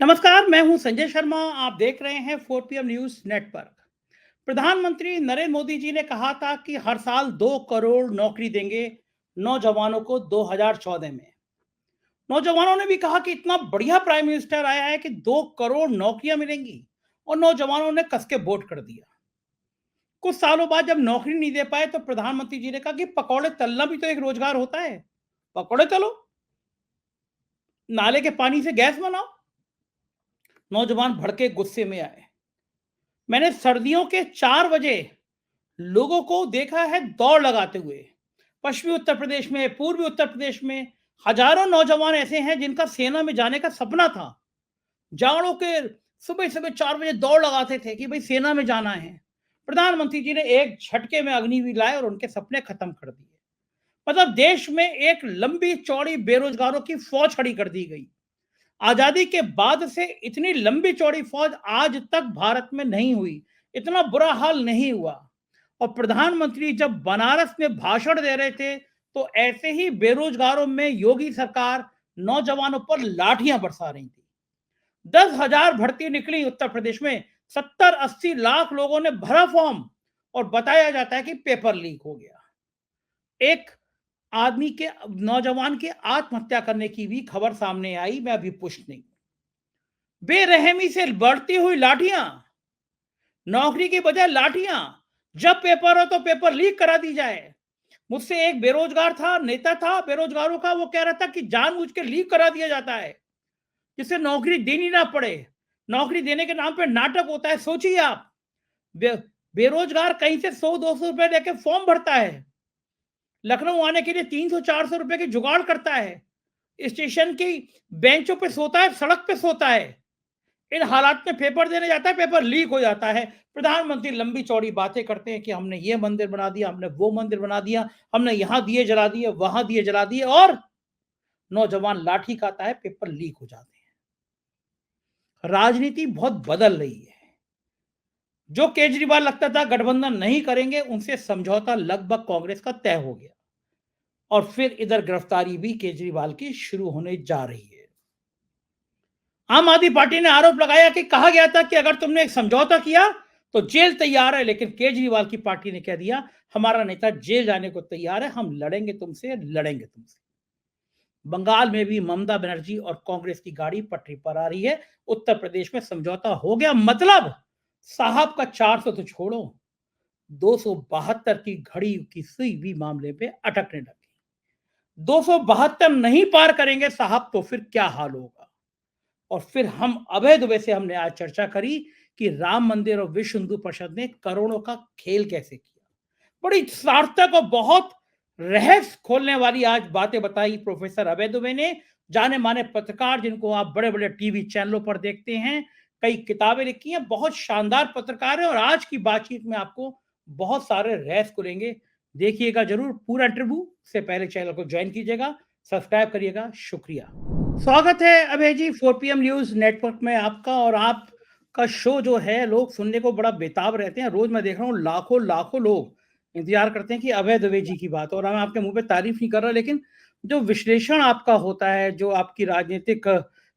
नमस्कार, मैं हूं संजय शर्मा। आप देख रहे हैं 4 PM न्यूज नेटवर्क। प्रधानमंत्री नरेंद्र मोदी जी ने कहा था कि हर साल 2 करोड़ नौकरी देंगे नौजवानों को 2014 में। नौजवानों ने भी कहा कि इतना बढ़िया प्राइम मिनिस्टर आया है कि 2 करोड़ नौकरियां मिलेंगी, और नौजवानों ने कस के वोट कर दिया। कुछ सालों बाद जब नौकरी नहीं दे पाए तो प्रधानमंत्री जी ने कहा कि पकौड़े तलना भी तो एक रोजगार होता है, पकौड़े तलो, नाले के पानी से गैस बनाओ। नौजवान भड़के गुस्से में आए। मैंने सर्दियों के 4 बजे लोगों को देखा है दौड़ लगाते हुए। पश्चिमी उत्तर प्रदेश में, पूर्वी उत्तर प्रदेश में हजारों नौजवान ऐसे हैं जिनका सेना में जाने का सपना था। जाड़ों के सुबह सुबह 4 बजे दौड़ लगाते थे कि भाई सेना में जाना है। प्रधानमंत्री जी ने एक झटके में अग्निवीर लाए और उनके सपने खत्म कर दिए। मतलब देश में एक लंबी चौड़ी बेरोजगारों की फौज खड़ी कर दी गई। आजादी के बाद से इतनी लंबी चौड़ी फौज आज तक भारत में नहीं हुई, इतना बुरा हाल नहीं हुआ। और प्रधानमंत्री जब बनारस में भाषण दे रहे थे तो ऐसे ही बेरोजगारों में योगी सरकार नौजवानों पर लाठियां बरसा रही थी। 10,000 भर्ती निकली उत्तर प्रदेश में, 70-80 लाख लोगों ने भरा फॉर्म, और बताया जाता है कि पेपर लीक हो गया। एक आदमी के, नौजवान के आत्महत्या करने की भी खबर सामने आई, मैं अभी पुष्ट नहीं। बेरहमी से बढ़ती हुई लाठियां, नौकरी की बजाय लाठियां। जब पेपर हो तो पेपर लीक करा दी जाए। मुझसे एक बेरोजगार था, नेता था बेरोजगारों का, वो कह रहा था कि जानबूझ के लीक करा दिया जाता है जिससे नौकरी देनी ना पड़े। नौकरी देने के नाम पे नाटक होता है। सोचिए आप, बे, बेरोजगार कहीं से 100-200 रुपए लेके फॉर्म भरता है, लखनऊ आने के लिए 300-400 रुपए की जुगाड़ करता है, स्टेशन की बेंचों पे सोता है, सड़क पे सोता है। इन हालात में पेपर देने जाता है, पेपर लीक हो जाता है। प्रधानमंत्री लंबी चौड़ी बातें करते हैं कि हमने ये मंदिर बना दिया, हमने वो मंदिर बना दिया, हमने यहां दिए जला दिए, वहां दिए जला दिए, और नौजवान लाठी खाता है, पेपर लीक हो जाते हैं। राजनीति बहुत बदल रही है। जो केजरीवाल लगता था गठबंधन नहीं करेंगे, उनसे समझौता लगभग कांग्रेस का तय हो गया। और फिर इधर गिरफ्तारी भी केजरीवाल की शुरू होने जा रही है। आम आदमी पार्टी ने आरोप लगाया कि कहा गया था कि अगर तुमने एक समझौता किया तो जेल तैयार है, लेकिन केजरीवाल की पार्टी ने कह दिया हमारा नेता जेल जाने को तैयार है, हम लड़ेंगे तुमसे, लड़ेंगे तुमसे। बंगाल में भी ममता बनर्जी और कांग्रेस की गाड़ी पटरी पर आ रही है। उत्तर प्रदेश में समझौता हो गया, मतलब साहब का 400 तो छोड़ो, 272 की घड़ी की सुई भी मामले पे अटकने लगी। 272 नहीं पार करेंगे साहब तो फिर क्या हाल होगा। और फिर हम अभय दुबे से हमने आज चर्चा करी कि राम मंदिर और विश्व हिंदू परिषद ने करोड़ों का खेल कैसे किया। बड़ी सार्थक और बहुत रहस्य खोलने वाली आज बातें बताई प्रोफेसर अभय दुबे ने। जाने माने पत्रकार जिनको आप बड़े बड़े टीवी चैनलों पर देखते हैं, कई किताबें लिखी हैं, बहुत शानदार पत्रकार है। और आज की बातचीत में आपको बहुत सारे रहस्य खुलेंगे। देखिएगा जरूर पूरा इंटरव्यू। से पहले चैनल को ज्वाइन कीजिएगा, सब्सक्राइब करिएगा। शुक्रिया। स्वागत है अभय जी 4 PM न्यूज नेटवर्क में आपका। और आपका शो जो है लोग सुनने को बड़ा बेताब रहते हैं। रोज मैं देख रहा हूँ लाखों लाखों लोग इंतजार करते हैं कि अभय दुबे जी की बात। और मैं आपके मुंह पे तारीफ नहीं कर रहा, लेकिन जो विश्लेषण आपका होता है, जो आपकी राजनीतिक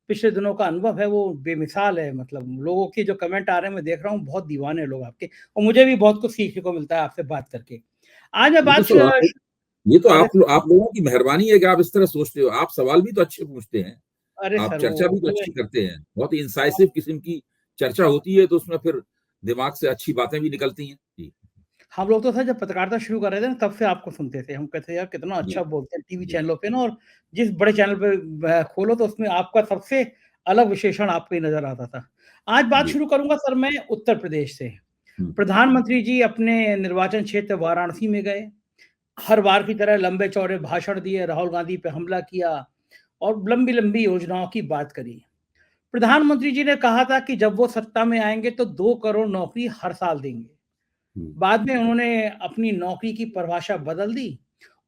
पिछले दिनों का अनुभव है, वो बेमिसाल है। मतलब लोगों के जो कमेंट आ रहे हैं मैं देख रहा हूँ, बहुत दीवाने लोग आपके, और मुझे भी बहुत कुछ सीखने को मिलता है आपसे बात करके। आज मैं ये तो बात स्वाभाविक ये तो अरे आप लोगों की मेहरबानी है कि आप इस तरह सोचते हो। आप सवाल भी तो अच्छे पूछते हैं, अरे आप सर वो चर्चा भी तो अच्छी करते हैं। बहुत ही इंसाइसिव किस्म की चर्चा होती है, तो उसमें फिर दिमाग से अच्छी बातें भी निकलती हैं। जी, हम लोग तो सर जब पत्रकारिता शुरू कर रहे थे ना, तब से आपको सुनते थे। हम कहते थे यार कितना जी, अच्छा बोलते हैं टीवी जी, चैनलों पे ना। और जिस बड़े चैनल पे खोलो तो उसमें आपका सबसे अलग विशेषण आपको ही नजर आता था। आज बात जी। शुरू करूंगा सर मैं उत्तर प्रदेश से। हुँ, प्रधानमंत्री जी अपने निर्वाचन क्षेत्र वाराणसी में गए, हर बार की तरह लंबे चौड़े भाषण दिए, राहुल गांधी पे हमला किया और लंबी लंबी योजनाओं की बात करी। प्रधानमंत्री जी ने कहा था कि जब वो सत्ता में आएंगे तो 2 करोड़ नौकरी हर साल देंगे। हुँ, बाद में उन्होंने अपनी नौकरी की परिभाषा बदल दी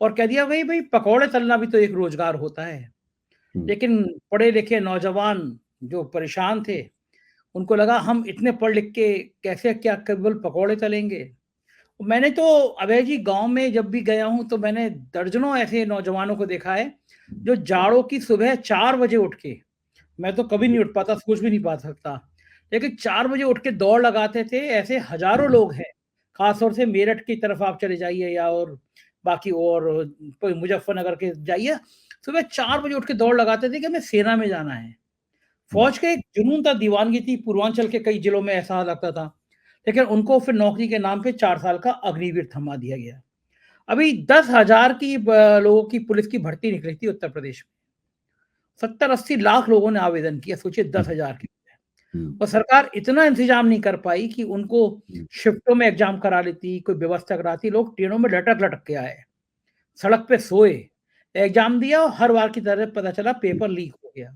और कह दिया भाई भाई पकौड़े तलना भी तो एक रोजगार होता है। हुँ, लेकिन पढ़े लिखे नौजवान जो परेशान थे, उनको लगा हम इतने पढ़ लिख के कैसे क्या केवल पकौड़े तलेंगे। मैंने तो अभय जी गांव में जब भी गया हूं तो मैंने दर्जनों ऐसे नौजवानों को देखा है जो जाड़ों की सुबह 4 बजे उठ के मैं तो कभी नहीं उठ पाता, सोच भी नहीं पा सकता। लेकिन 4 बजे उठ के दौड़ लगाते थे, ऐसे हज़ारों लोग हैं। ख़ास तौर से मेरठ की तरफ आप चले जाइए या और बाकी और कोई मुज़फ़्फ़रनगर के जाइए, सुबह 4 बजे उठ के दौड़ लगाते थे कि हमें सेना में जाना है। फ़ौज का एक जुनून था, दीवानगी थी, पूर्वांचल के कई जिलों में ऐसा लगता था। लेकिन उनको फिर नौकरी के नाम पे 4 साल का अग्निवीर थमा दिया गया। अभी 10,000 की लोगों की पुलिस की भर्ती निकली थी उत्तर प्रदेश में। 70-80 लाख लोगों ने आवेदन किया, सोचिए 10,000 की। और सरकार इतना इंतज़ाम नहीं कर पाई कि उनको शिफ्टों में एग्ज़ाम करा लेती, कोई व्यवस्था कराती, लोग ट्रेनों में लटक-लटक के आए, सड़क पे सोए, एग्ज़ाम दिया और हर बार की तरह पता चला पेपर लीक हो गया।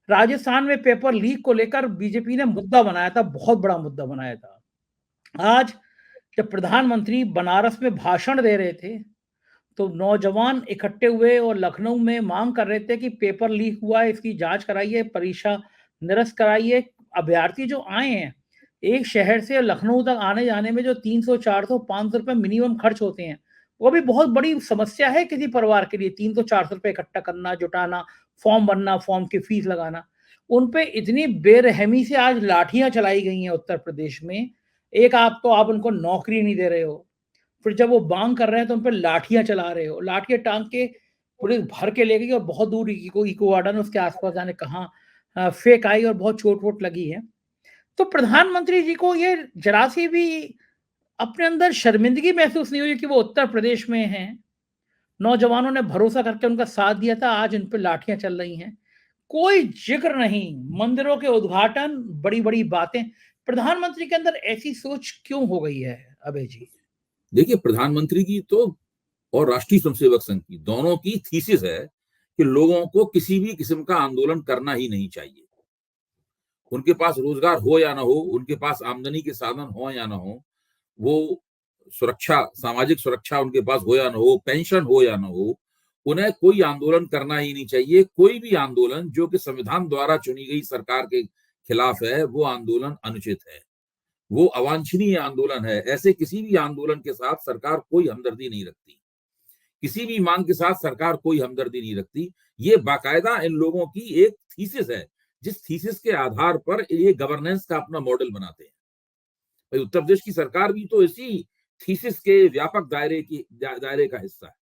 राजस्थान में पेपर लीक को लेकर बीजेपी ने मुद्दा बनाया था, बहुत बड़ा मुद्दा बनाया था। आज जब प्रधानमंत्री बनारस में भाषण दे रहे थे, तो नौजवान इकट्ठे हुए और लखनऊ में मांग कर रहे थे कि पेपर लीक हुआ है, इसकी जांच कराइए, परीक्षा निरस्त कराइए। अभ्यर्थी जो आए हैं, एक शहर से लखनऊ तक आने-जाने में जो 300, 400, 500 रुपए मिनिमम खर्च होते हैं, वो भी बहुत बड़ी समस्या है किसी परिवार के लिए। 300, 400 रुपए इकट्ठा करना, जुटाना, फॉर्म भरना, फॉर्म की फीस लगाना। उन पे इतनी बेरहमी से आज लाठियाँ चलाई गई हैं उत्तर प्रदेश में। एक आप उनको नौकरी नहीं दे रहे हो। फिर जब वो मांग कर रहे हैं तो उन पे लाठियाँ चला रहे हो। लाठियाँ टाँग के पुलिस भर के ले गई और बहुत दूर इको गार्डन उसके आस-पास जाने कहाँ फेंक आई और बहुत चोट-वोट लगी है। तो प्रधानमंत्री जी को ये ज़रा-सी भी अपने अंदर शर्मिंदगी महसूस नहीं हुई कि वो उत्तर प्रदेश में हैं। नौजवानों ने भरोसा करके उनका साथ दिया था, आज इन पे लाठियाँ चल रही हैं। कोई ज़िक्र नहीं, मंदिरों के उद्घाटन, बड़ी-बड़ी बातें। प्रधानमंत्री के अंदर ऐसी सोच क्यों हो गई है अभय जी? देखिए, प्रधानमंत्री की तो और राष्ट्रीय स्वयंसेवक संघ की दोनों की थीसिस है कि लोगों को किसी भी किस्म का आंदोलन करना ही नहीं चाहिए। उनके पास रोजगार हो या ना हो, उनके पास आमदनी के साधन हो या ना हो, वो सुरक्षा, सामाजिक सुरक्षा उनके पास हो या ना हो, पेंशन हो या ना हो, उन्हें कोई आंदोलन करना ही नहीं चाहिए। कोई भी आंदोलन जो कि संविधान द्वारा चुनी गई सरकार के खिलाफ है, वो आंदोलन अनुचित है, वो अवांछनीय आंदोलन है। ऐसे किसी भी आंदोलन के साथ सरकार कोई हमदर्दी नहीं रखती, किसी भी मांग के साथ सरकार कोई हमदर्दी नहीं रखती। ये बाकायदा इन लोगों की एक थीसिस है, जिस थीसिस के आधार पर ये गवर्नेंस का अपना मॉडल बनाते हैं। भाई, उत्तर प्रदेश की सरकार भी तो इसी थीसिस के व्यापक दायरे का हिस्सा है,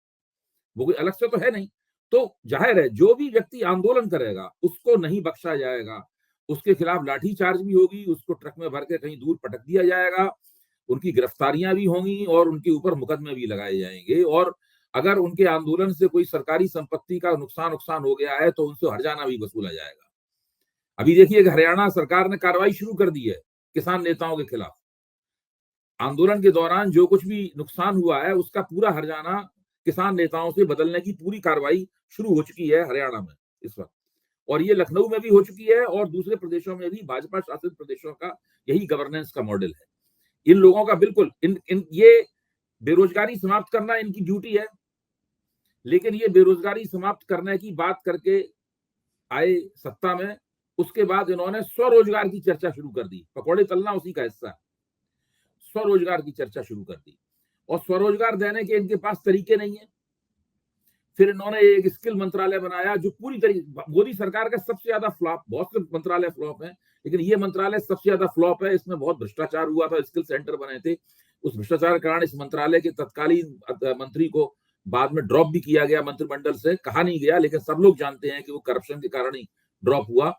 वो कोई अलग से तो है नहीं। तो जाहिर है, जो भी व्यक्ति आंदोलन करेगा उसको नहीं बख्शा जाएगा, उसके खिलाफ लाठीचार्ज भी होगी, उसको ट्रक में भर के कहीं दूर पटक दिया जाएगा, उनकी गिरफ्तारियां भी होंगी और उनके ऊपर मुकदमे भी लगाए जाएंगे। और अगर उनके आंदोलन से कोई सरकारी संपत्ति का नुकसान हो गया है तो उनसे हर्जाना भी वसूला जाएगा। अभी देखिए कि हरियाणा सरकार ने कार्रवाई शुरू कर दी है किसान नेताओं के खिलाफ। आंदोलन के दौरान जो कुछ भी नुकसान हुआ है उसका पूरा हर्जाना किसान नेताओं से बदलने की पूरी कार्रवाई शुरू हो चुकी है हरियाणा में इस वक्त, और ये लखनऊ में भी हो चुकी है और दूसरे प्रदेशों में भी भाजपा शासित प्रदेशों का यही गवर्नेंस का मॉडल है। इन लोगों का बिल्कुल इन ये बेरोजगारी समाप्त करना इनकी ड्यूटी है, लेकिन ये बेरोजगारी समाप्त करने की बात करके आए सत्ता में, उसके बाद इन्होंने स्वरोजगार की चर्चा शुरू कर दी। पकौड़े तलना उसी का हिस्सा है। स्वरोजगार की चर्चा शुरू कर दी और स्वरोजगार देने के इनके पास तरीके नहीं है। फिर इन्होंने एक स्किल मंत्रालय बनाया जो पूरी तरीके, मोदी सरकार का सबसे ज्यादा फ्लॉप, बहुत से मंत्रालय फ्लॉप है लेकिन ये मंत्रालय सबसे ज्यादा फ्लॉप है। इसमें बहुत भ्रष्टाचार हुआ था, स्किल सेंटर बने थे, उस भ्रष्टाचार के कारण इस मंत्रालय के तत्कालीन मंत्री को बाद में ड्रॉप भी किया गया मंत्रिमंडल से। कहा नहीं गया लेकिन सब लोग जानते हैं कि वो करप्शन के कारण ही ड्रॉप हुआ।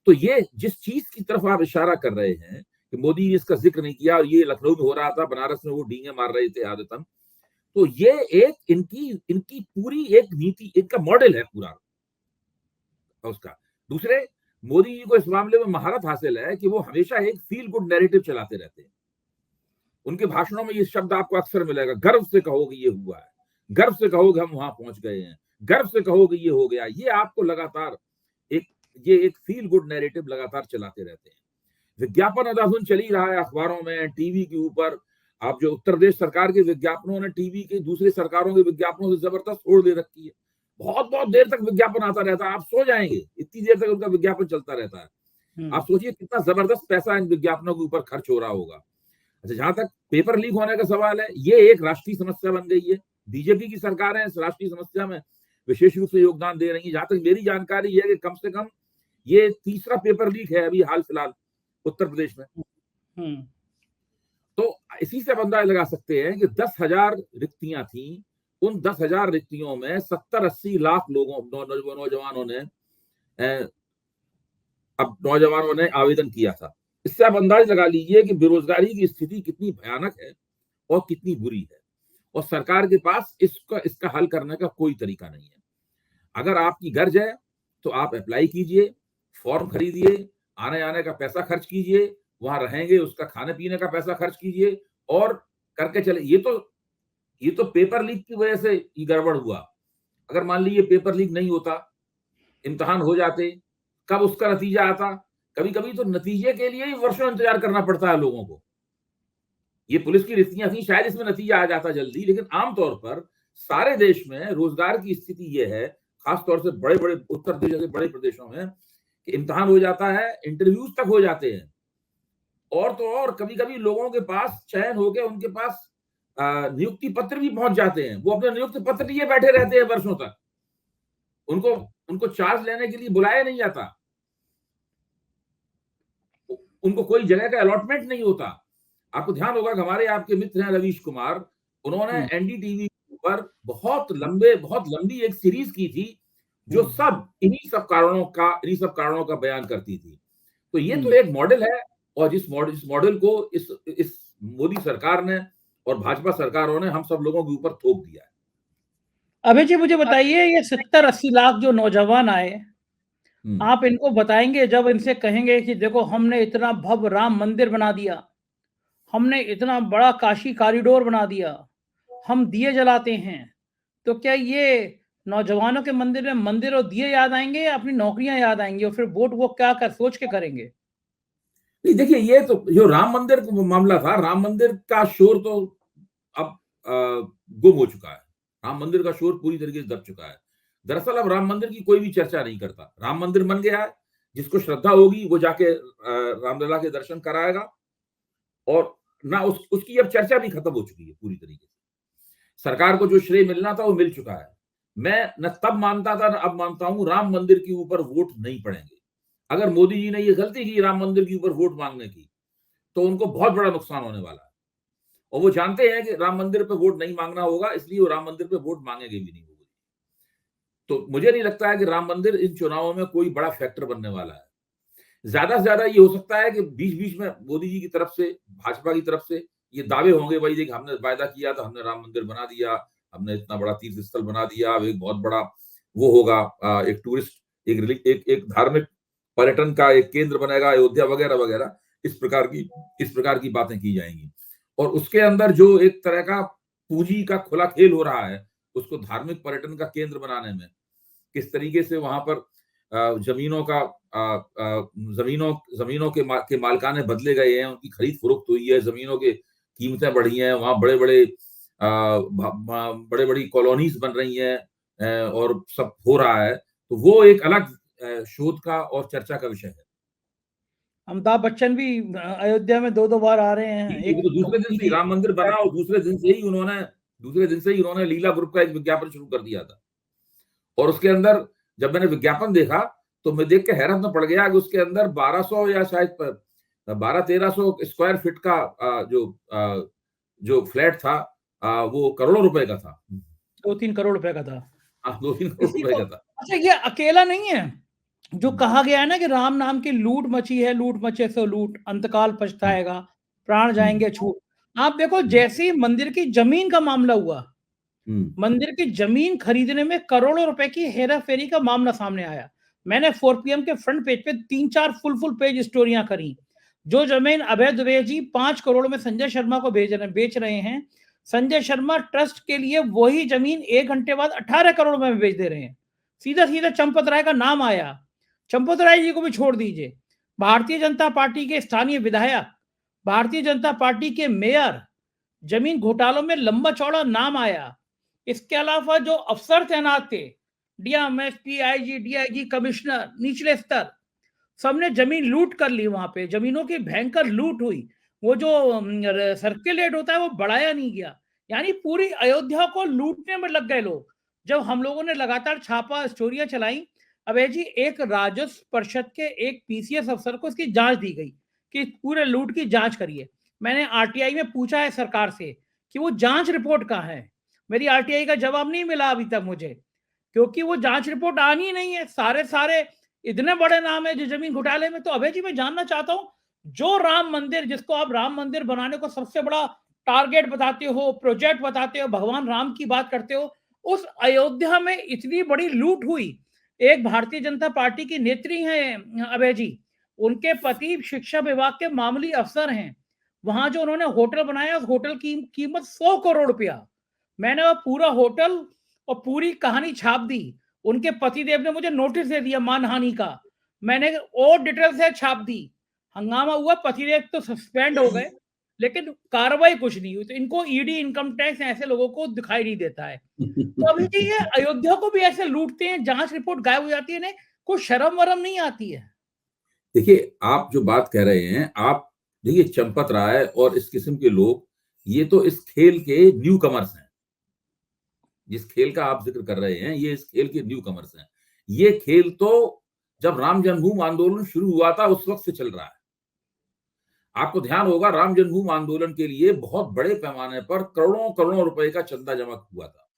तो ये जिस चीज की तरफ आप इशारा कर रहे हैं कि मोदी ने इसका जिक्र नहीं किया, और ये लखनऊ में हो रहा था, बनारस में वो डींगे मार रहे थे आदतन, तो ये एक इनकी पूरी एक नीति, इनका मॉडल है पूरा उसका। दूसरे, मोदी जी को इस मामले में महारत हासिल है कि वो हमेशा एक फील गुड नैरेटिव चलाते रहते हैं। उनके भाषणों में ये शब्द आपको अक्सर मिलेगा, गर्व से कहोगे ये हुआ है, गर्व से कहोगे हम वहां पहुंच गए हैं, गर्व से कहोगे ये हो गया। ये आपको लगातार एक फील गुड नैरेटिव लगातार चलाते रहते हैं। विज्ञापन अदासुन चल ही रहा है अखबारों में, टीवी के ऊपर। आप जो उत्तर प्रदेश सरकार के विज्ञापनों ने टीवी के दूसरी सरकारों के विज्ञापनों से जबरदस्त छोड़ दे रखी है। बहुत देर तक विज्ञापन आता रहता है, आप सो जाएंगे, इतनी देर तक उनका विज्ञापन चलता रहता है। आप सोचिए कितना जबरदस्त पैसा इन विज्ञापनों के ऊपर खर्च हो रहा होगा। अच्छा, जहां तक पेपर लीक होने का सवाल है, ये एक राष्ट्रीय समस्या बन गई है। बीजेपी की सरकारें इस राष्ट्रीय समस्या में विशेष रूप से योगदान दे रही है। जहां तक मेरी जानकारी है कि कम से कम ये तीसरा पेपर लीक है अभी हाल फिलहाल उत्तर प्रदेश में। तो इसी से आप अंदाजा लगा सकते हैं कि 10,000 रिक्तियां थी, उन 10,000 रिक्तियों में 70-80 लाख लोगों नौजवानों ने आवेदन किया था। इससे आप अंदाज लगा लीजिए कि बेरोजगारी की स्थिति कितनी भयानक है और कितनी बुरी है, और सरकार के पास इसका हल करने का कोई तरीका नहीं है। अगर आपकी गर्ज है तो आप अप्लाई कीजिए, फॉर्म खरीदिए, आने आने का पैसा खर्च कीजिए, वहां रहेंगे उसका खाने पीने का पैसा खर्च कीजिए और करके चले। ये तो पेपर लीक की वजह से ये गड़बड़ हुआ। अगर मान लीजिए पेपर लीक नहीं होता, इम्तिहान हो जाते, कब उसका नतीजा आता? कभी कभी तो नतीजे के लिए ही वर्षों इंतजार करना पड़ता है लोगों को। ये पुलिस की रिक्तियां थी, शायद इसमें नतीजा आ जाता जल्दी, लेकिन आमतौर पर सारे देश में रोजगार की स्थिति यह है, खासतौर से बड़े बड़े उत्तर प्रदेश जैसे बड़े प्रदेशों में, कि इम्तिहान हो जाता है, इंटरव्यूज तक हो जाते हैं, और तो और कभी कभी लोगों के पास चयन होकर उनके पास नियुक्ति पत्र भी पहुंच जाते हैं। वो अपने नियुक्ति पत्र लिए बैठे रहते हैं वर्षों तक, उनको चार्ज लेने के लिए बुलाया नहीं जाता, उनको कोई जगह का अलॉटमेंट नहीं होता। आपको ध्यान होगा कि हमारे आपके मित्र हैं रवीश कुमार, उन्होंने एनडीटीवी पर बहुत लंबी एक सीरीज की थी जो सब इन्हीं सब कारणों का बयान करती थी। तो ये तो एक मॉडल है, और जिस मॉडल को इस मोदी सरकार ने और भाजपा सरकारों ने हम सब लोगों के ऊपर थोप दिया है। अभय जी मुझे बताइए, ये 70-80 लाख जो नौजवान आए, आप इनको बताएंगे जब इनसे कहेंगे कि देखो हमने इतना भव्य राम मंदिर बना दिया, हमने इतना बड़ा काशी कॉरिडोर बना दिया, हम दिए जलाते हैं, तो क्या ये नौजवानों के मंदिर और दिए याद आएंगे या अपनी नौकरियां याद आएंगी, और फिर वोट वो क्या सोच के करेंगे? नहीं, देखिए, ये तो जो राम मंदिर का मामला था, राम मंदिर का शोर तो अब गुम हो चुका है। राम मंदिर का शोर पूरी तरीके से दब चुका है। दरअसल अब राम मंदिर की कोई भी चर्चा नहीं करता। राम मंदिर बन गया है, जिसको श्रद्धा होगी वो जाके रामलला के दर्शन कराएगा, और ना उसकी अब चर्चा भी खत्म हो चुकी है पूरी तरीके से। सरकार को जो श्रेय मिलना था वो मिल चुका है। मैं न तब मानता था, न अब मानता हूं, राम मंदिर के ऊपर वोट नहीं पड़ेंगे। अगर मोदी जी ने ये गलती की राम मंदिर के ऊपर वोट मांगने की, तो उनको बहुत बड़ा नुकसान होने वाला है, और वो जानते हैं कि राम मंदिर पे वोट नहीं मांगना होगा, इसलिए वो राम मंदिर पे वोट मांगेंगे भी नहीं। तो मुझे नहीं लगता है कि राम मंदिर इन चुनावों में कोई बड़ा फैक्टर बनने वाला है। ज्यादा से ज्यादा ये हो सकता है कि बीच बीच में मोदी जी की तरफ से, भाजपा की तरफ से ये दावे होंगे, भाई देखिए हमने वायदा किया था, हमने राम मंदिर बना दिया, हमने इतना बड़ा तीर्थ स्थल बना दिया, अब एक बहुत बड़ा वो होगा, एक टूरिस्ट, एक धार्मिक पर्यटन का एक केंद्र बनेगा अयोध्या, वगैरह वगैरह। इस प्रकार की बातें की जाएंगी, और उसके अंदर जो एक तरह का पूंजी का खुला खेल हो रहा है, उसको धार्मिक पर्यटन का केंद्र बनाने में, किस तरीके से वहां पर जमीनों के मालिकाने बदले गए हैं, उनकी खरीद फरोख्त हुई है, जमीनों की कीमतें बढ़ी हैं, वहां बड़े बड़ी कॉलोनीज बन रही हैं, और सब हो रहा है। तो वो एक अलग शोध का और चर्चा का विषय है। अमिताभ बच्चन भी अयोध्या में 2-2 बार आ रहे हैं। एक तो दूसरे दिन से राम मंदिर बना, और दूसरे दिन से ही उन्होंने लीला ग्रुप का एक विज्ञापन शुरू कर दिया था, और उसके अंदर जब मैंने विज्ञापन देखा तो मैं देख के हैरत में पड़ गया कि उसके अंदर 1200 या शायद 1200-1300 स्क्वायर फीट का जो फ्लैट था, वो करोड़ों रुपए का था। 2-3 करोड़ रुपए का था। 2-3 करोड़ रुपए का था। अच्छा, ये अकेला नहीं है जो कहा गया है ना कि राम नाम की लूट मची है, लूट मचे सो लूट, अंतकाल पछताएगा, प्राण जाएंगे छूट। आप देखो, जैसे ही मंदिर की जमीन का मामला हुआ, मंदिर की जमीन खरीदने में करोड़ों रुपए की हेरा फेरी का मामला सामने आया। मैंने 4PM के फ्रंट पेज पे 3-4 फुल पेज स्टोरियां करी। जो जमीन अभय दुबे जी 5 करोड़ में संजय शर्मा को बेच रहे हैं, संजय शर्मा ट्रस्ट के लिए वही जमीन 1 घंटे बाद 18 करोड़ में बेच दे रहे हैं। सीधा सीधा चंपत राय का नाम आया। चंपत राय जी को भी छोड़ दीजिए, भारतीय जनता पार्टी के स्थानीय विधायक, भारतीय जनता पार्टी के मेयर, जमीन घोटालों में लंबा चौड़ा नाम आया। इसके अलावा जो अफसर तैनात थे, DM, SP, IG, DIG, commissioner, निचले स्तर, सबने जमीन लूट कर ली। वहां पे जमीनों की भयंकर लूट हुई। वो जो सर्किल होता है वो बढ़ाया नहीं गया, यानी पूरी अयोध्या को लूटने में लग गए लोग। जब हम लोगों ने लगातार छापा स्टोरियां चलाई, अबे जी, एक राजस्व परिषद के एक पीसीएस अफसर को इसकी जांच दी गई कि पूरे लूट की जांच करिए। मैंने आरटीआई में पूछा है सरकार से कि वो जांच रिपोर्ट कहाँ है। मेरी आरटीआई का जवाब नहीं मिला अभी तक मुझे, क्योंकि वो जांच रिपोर्ट आनी ही नहीं है। सारे सारे इतने बड़े नाम है जो जमीन घोटाले में। तो अभय जी, मैं जानना चाहता हूँ, जो राम मंदिर, जिसको आप राम मंदिर बनाने को सबसे बड़ा टारगेट बताते हो, प्रोजेक्ट बताते हो, भगवान राम की बात करते हो, उस अयोध्या में इतनी बड़ी लूट हुई। एक भारतीय जनता पार्टी की नेत्री हैं अभय जी, उनके पति शिक्षा विभाग के मामूली अफसर हैं। वहां जो उन्होंने होटल बनाया, उस होटल की कीमत 100 करोड़ रुपया। मैंने वो पूरा होटल और पूरी कहानी छाप दी। उनके पतिदेव ने मुझे नोटिस दे दिया मानहानि का। मैंने और डिटेल से छाप दी। हंगामा हुआ, पतिदेव तो सस्पेंड हो गए, लेकिन कार्रवाई कुछ नहीं हुई। तो इनको ईडी, इनकम टैक्स ऐसे लोगों को दिखाई नहीं देता है। तो अभी जी, ये अयोध्या को भी ऐसे लूटते हैं, जांच रिपोर्ट गायब हो जाती है, इन्हें कोई शर्म वरम नहीं आती है। देखिए, आप जो बात कह रहे हैं, आप देखिए, चंपत राय और इस किस्म के लोग, ये तो इस खेल के न्यू कमर्स हैं। जिस खेल का आप जिक्र कर रहे हैं, ये इस खेल के न्यू कमर्स हैं। ये खेल तो जब राम जन्मभूमि आंदोलन शुरू हुआ था उस वक्त से चल रहा है। आपको ध्यान होगा, राम जन्मभूमि आंदोलन के लिए बहुत बड़े पैमाने पर करोड़ों करोड़ों रुपए का चंदा जमा हुआ था।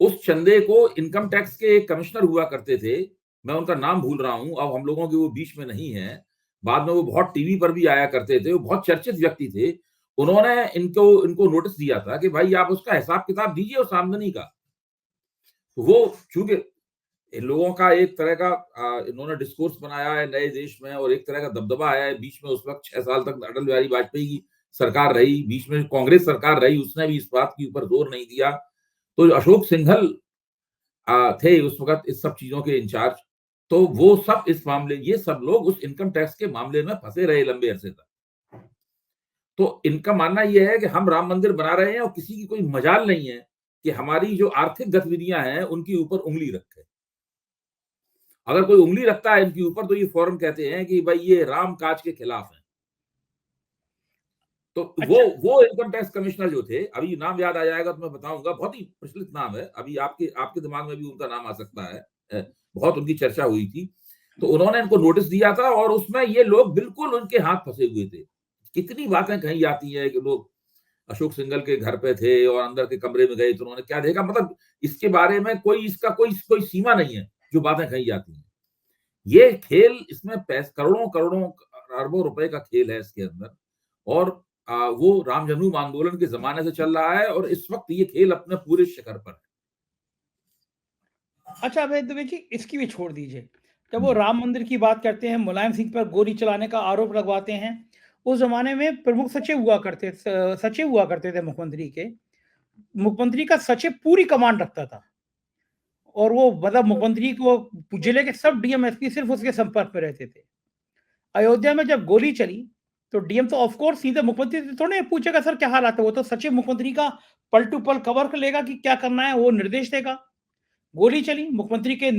उस चंदे को इनकम टैक्स के एक कमिश्नर हुआ करते थे, मैं उनका नाम भूल रहा हूं, अब हम लोगों के वो बीच में नहीं है। बाद में वो बहुत टीवी पर भी आया करते थे, वो बहुत चर्चित व्यक्ति थे। उन्होंने इनको इनको नोटिस दिया था कि भाई आप उसका हिसाब किताब दीजिए उस आमदनी का। तो वो चूंकि इन लोगों का एक तरह का इन्होंने डिस्कोर्स बनाया है नए देश में, और एक तरह का दबदबा है। बीच में उस वक्त 6 साल तक अटल बिहारी वाजपेयी की सरकार रही, बीच में कांग्रेस सरकार रही, उसने भी इस बात के ऊपर जोर नहीं दिया। तो अशोक सिंघल थे उस वक्त इस सब चीजों के इंचार्ज। तो वो सब इस मामले, ये सब लोग उस इनकम टैक्स के मामले में फंसे रहे लंबे अरसे तक। तो इनका मानना यह है कि हम राम मंदिर बना रहे हैं और किसी की कोई मजाल नहीं है कि हमारी जो आर्थिक गतिविधियां हैं उनके ऊपर उंगली रखे। अगर कोई उंगली रखता है इनके ऊपर तो ये फौरन कहते हैं कि भाई ये राम काज के खिलाफ है। तो अच्छा। वो इनकम टैक्स कमिश्नर जो थे, अभी नाम याद आ जाएगा तो मैं बताऊंगा, बहुत ही प्रचलित नाम है, अभी आपके आपके दिमाग में भी उनका नाम आ सकता है। बहुत उनकी चर्चा हुई थी। तो उन्होंने इनको नोटिस दिया था और उसमें ये लोग बिल्कुल उनके हाथ फंसे हुए थे। कितनी बातें कही जाती है कि लोग अशोक सिंघल के घर पे थे और अंदर के कमरे में गए तो उन्होंने क्या देखा, मतलब इसके बारे में कोई, इसका कोई कोई सीमा नहीं है जो बातें कही जाती हैं। ये खेल, इसमें करोड़ों करोड़ों अरबों रुपए का खेल है इसके अंदर। और वो राम जन्मभूमि आंदोलन के जमाने से चल रहा है और इस वक्त ये खेल अपने पूरे शिखर पर है। अच्छा अभय दुबे जी, इसकी भी छोड़ दीजिए। जब वो हम्म, राम मंदिर की बात करते हैं, मुलायम सिंह पर गोली चलाने का आरोप लगवाते हैं, उस जमाने में प्रमुख सचिव हुआ करते थे मुख्यमंत्री के। मुख्यमंत्री का सचिव पूरी कमांड रखता था, और वो मतलब मुख्यमंत्री को जिले के सब डीएम एसपी सिर्फ उसके संपर्क में रहते थे। अयोध्या में जब गोली चली, तो डीएम तो ऑफ कोर्स सीधे मुख्यमंत्री से थोड़े पूछेगा सर क्या हालात है। वो तो सचिव मुख्यमंत्री का पल टू पल कवर कर लेगा कि क्या करना है, वो निर्देश देगा। गोली चली, मुख्यमंत्री के